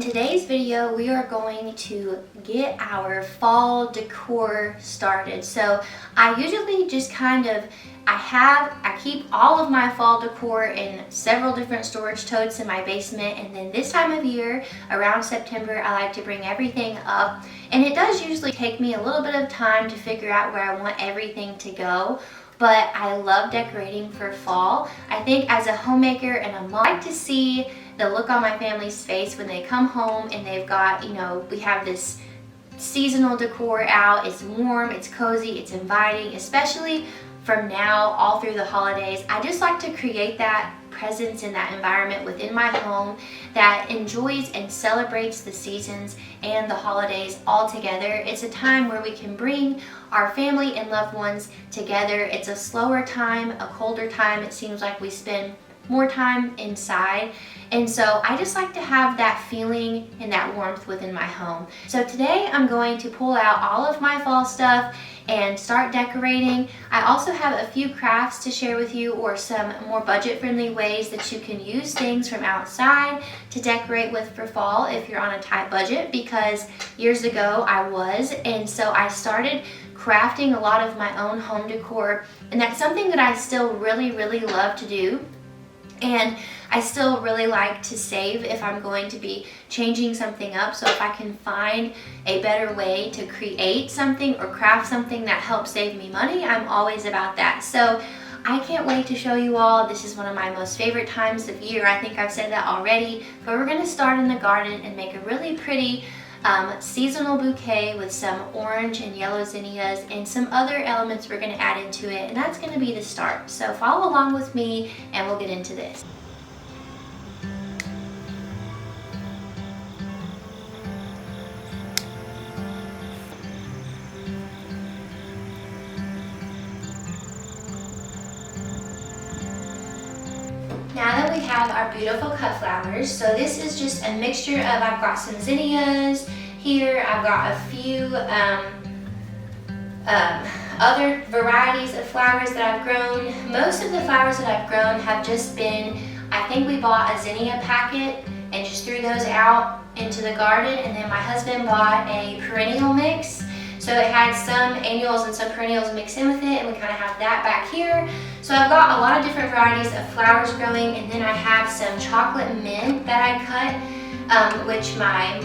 today's video, we are going to get our fall decor started. So I usually just I keep all of my fall decor in several different storage totes in my basement, and then this time of year, around September, I like to bring everything up. And it does usually take me a little bit of time to figure out where I want everything to go. But I love decorating for fall. I think as a homemaker and a mom, I like to see the look on my family's face when they come home and they've got, we have this seasonal decor out. It's warm, it's cozy, it's inviting, especially from now all through the holidays. I just like to create that presence in that environment within my home that enjoys and celebrates the seasons and the holidays all together. It's a time where we can bring our family and loved ones together. It's a slower time, a colder time. It seems like we spend more time inside. And so I just like to have that feeling and that warmth within my home. So today I'm going to pull out all of my fall stuff and start decorating. I also have a few crafts to share with you, or some more budget-friendly ways that you can use things from outside to decorate with for fall if you're on a tight budget, because years ago I was, and so I started crafting a lot of my own home decor, and that's something that I still really love to do. And I still really like to save if I'm going to be changing something up. So if I can find a better way to create something or craft something that helps save me money, I'm always about that. So I can't wait to show you all. This is one of my most favorite times of year. I think I've said that already, but we're going to start in the garden and make a really pretty seasonal bouquet with some orange and yellow zinnias and some other elements we're going to add into it, and that's going to be the start. So follow along with me and we'll get into this. Now that we have our beautiful cut flowers, so this is just a mixture of, I've got some zinnias here, I've got a few other varieties of flowers that I've grown. Most of the flowers that I've grown have just been, I think we bought a zinnia packet and just threw those out into the garden, and then my husband bought a perennial mix. So it had some annuals and some perennials mixed in with it, and we kind of have that back here. So I've got a lot of different varieties of flowers growing, and then I have some chocolate mint that I cut, which my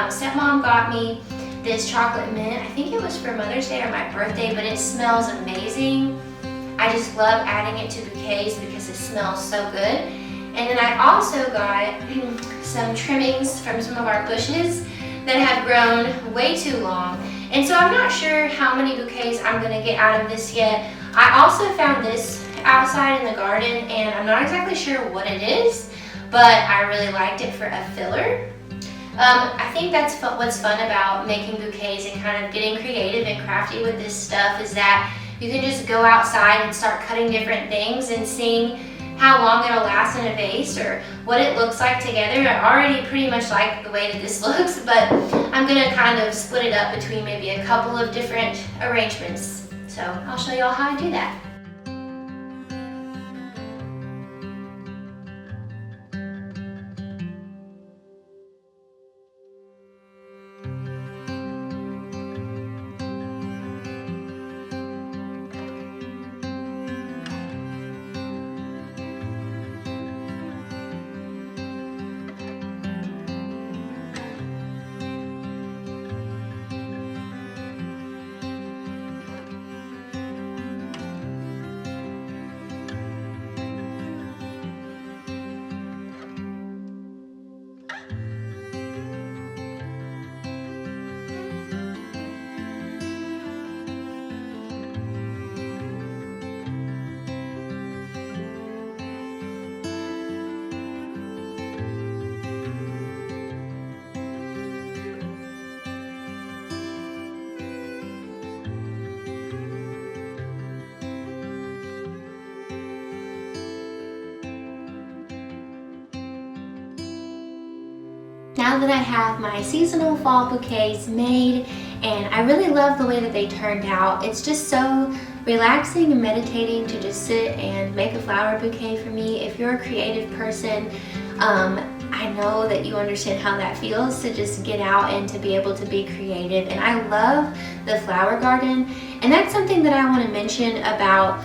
stepmom got me this chocolate mint. I think it was for Mother's Day or my birthday, but it smells amazing. I just love adding it to bouquets because it smells so good. And then I also got some trimmings from some of our bushes that have grown way too long. And so I'm not sure how many bouquets I'm going to get out of this yet. I also found this outside in the garden, and I'm not exactly sure what it is, but I really liked it for a filler. I think that's what's fun about making bouquets and kind of getting creative and crafty with this stuff, is that you can just go outside and start cutting different things and seeing how long it'll last in a vase or what it looks like together. I already pretty much like the way that this looks, but I'm going to kind of split it up between maybe a couple of different arrangements. So I'll show you all how I do that. Now that I have my seasonal fall bouquets made, and I really love the way that they turned out. It's just so relaxing and meditating to just sit and make a flower bouquet for me. If you're a creative person, I know that you understand how that feels to just get out and to be able to be creative. And I love the flower garden. And that's something that I want to mention about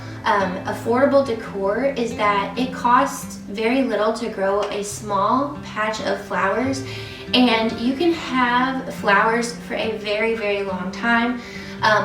affordable decor, is that it costs very little to grow a small patch of flowers, and you can have flowers for a very, very long time.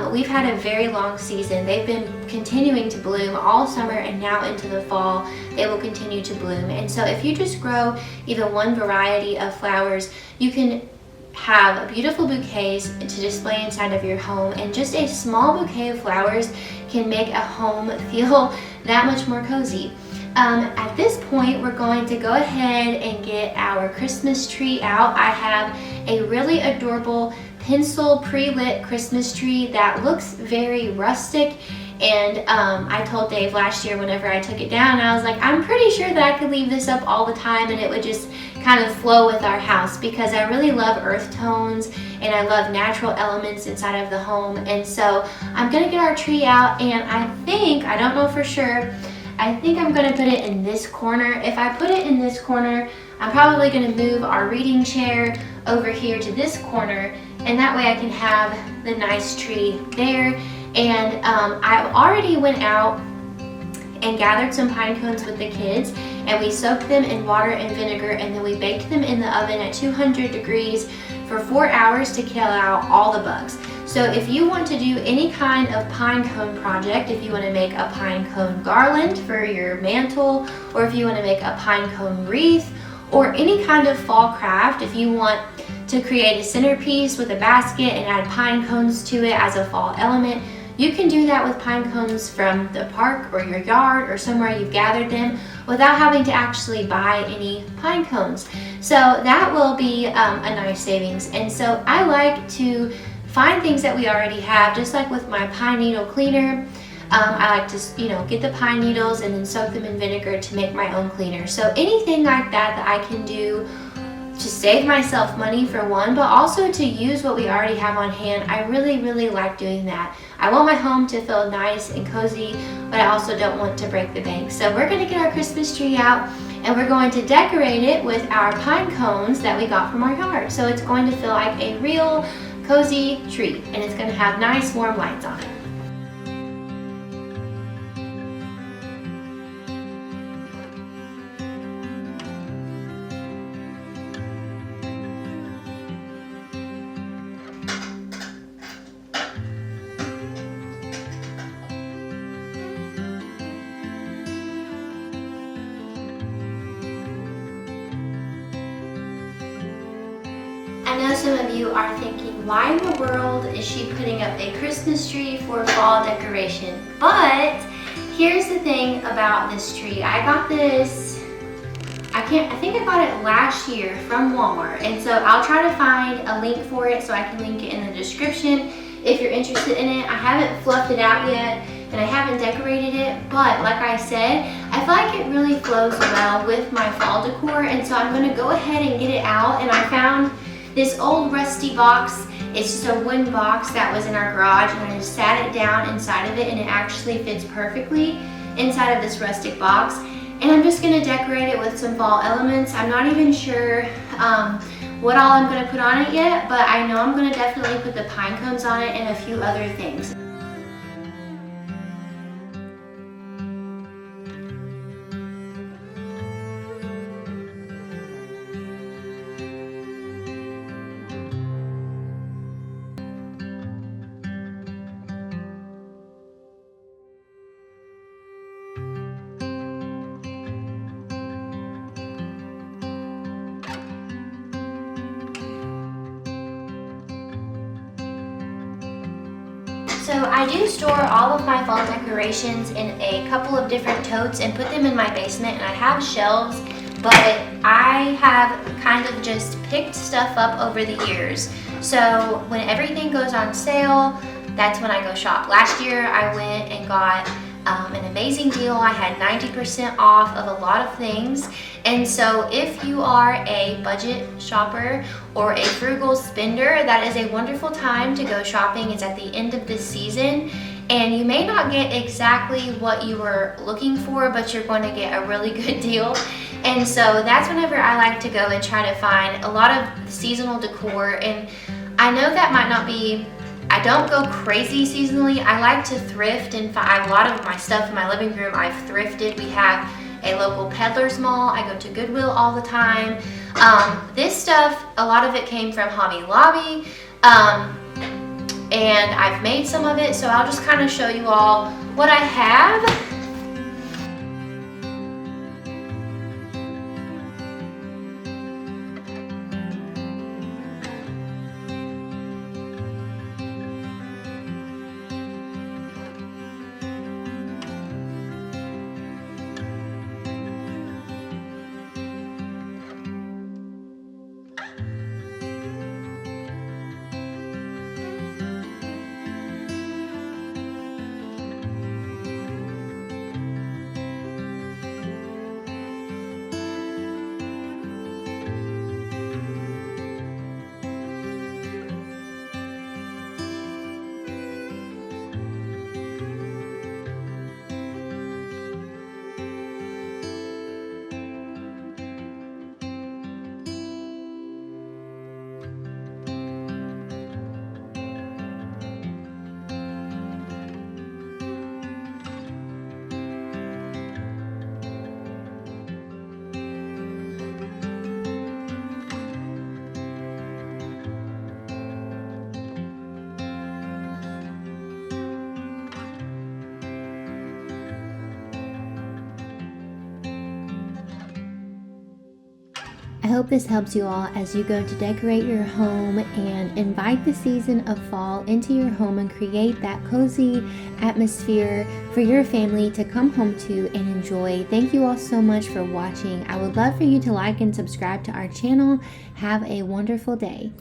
We've had a very long season. They've been continuing to bloom all summer, and now into the fall they will continue to bloom. And so if you just grow even one variety of flowers, you can have beautiful bouquets to display inside of your home, and just a small bouquet of flowers can make a home feel that much more cozy. At this point, we're going to go ahead and get our Christmas tree out. I have a really adorable pencil pre-lit Christmas tree that looks very rustic, and I told Dave last year whenever I took it down, I was like, I'm pretty sure that I could leave this up all the time and it would just kind of flow with our house, because I really love earth tones and I love natural elements inside of the home. And so I'm gonna get our tree out, and I don't know for sure, I think I'm gonna put it in this corner. If I put it in this corner, I'm probably gonna move our reading chair over here to this corner, and that way I can have the nice tree there. And I already went out and gathered some pine cones with the kids, and we soaked them in water and vinegar, and then we baked them in the oven at 200 degrees for 4 hours to kill out all the bugs. So if you want to do any kind of pine cone project, if you want to make a pine cone garland for your mantle, or if you want to make a pine cone wreath, or any kind of fall craft, if you want to create a centerpiece with a basket and add pine cones to it as a fall element, you can do that with pine cones from the park or your yard or somewhere you've gathered them without having to actually buy any pine cones. So that will be a nice savings. And so I like to find things that we already have, just like with my pine needle cleaner. I like to, get the pine needles and then soak them in vinegar to make my own cleaner. So anything like that that I can do to save myself money, for one, but also to use what we already have on hand, I really, really like doing that. I want my home to feel nice and cozy, but I also don't want to break the bank. So we're going to get our Christmas tree out, and we're going to decorate it with our pine cones that we got from our yard. So it's going to feel like a real cozy tree, and it's going to have nice warm lights on it. I know some of you are thinking, why in the world is she putting up a Christmas tree for fall decoration? But here's the thing about this tree. I got this, I think I got it last year from Walmart. And so I'll try to find a link for it so I can link it in the description if you're interested in it. I haven't fluffed it out yet, and I haven't decorated it, but like I said, I feel like it really flows well with my fall decor. And so I'm gonna go ahead and get it out. And I found this old rusty box. It's just a wooden box that was in our garage, and I just sat it down inside of it, and it actually fits perfectly inside of this rustic box. And I'm just gonna decorate it with some fall elements. I'm not even sure what all I'm gonna put on it yet, but I know I'm gonna definitely put the pine cones on it and a few other things. So I do store all of my fall decorations in a couple of different totes and put them in my basement, and I have shelves, but I have kind of just picked stuff up over the years. So when everything goes on sale, that's when I go shop. Last year I went and got an amazing deal. I had 90% off of a lot of things. And so if you are a budget shopper or a frugal spender, that is a wonderful time to go shopping. It's at the end of the season, and you may not get exactly what you were looking for, but you're going to get a really good deal. And so that's whenever I like to go and try to find a lot of seasonal decor. And I know that might not be, I don't go crazy seasonally. I like to thrift and find a lot of my stuff in my living room. I've thrifted. We have a local peddler's mall. I go to Goodwill all the time. This stuff, a lot of it came from Hobby Lobby, and I've made some of it, so I'll just kind of show you all what I have. I hope this helps you all as you go to decorate your home and invite the season of fall into your home and create that cozy atmosphere for your family to come home to and enjoy. Thank you all so much for watching. I would love for you to like and subscribe to our channel. Have a wonderful day.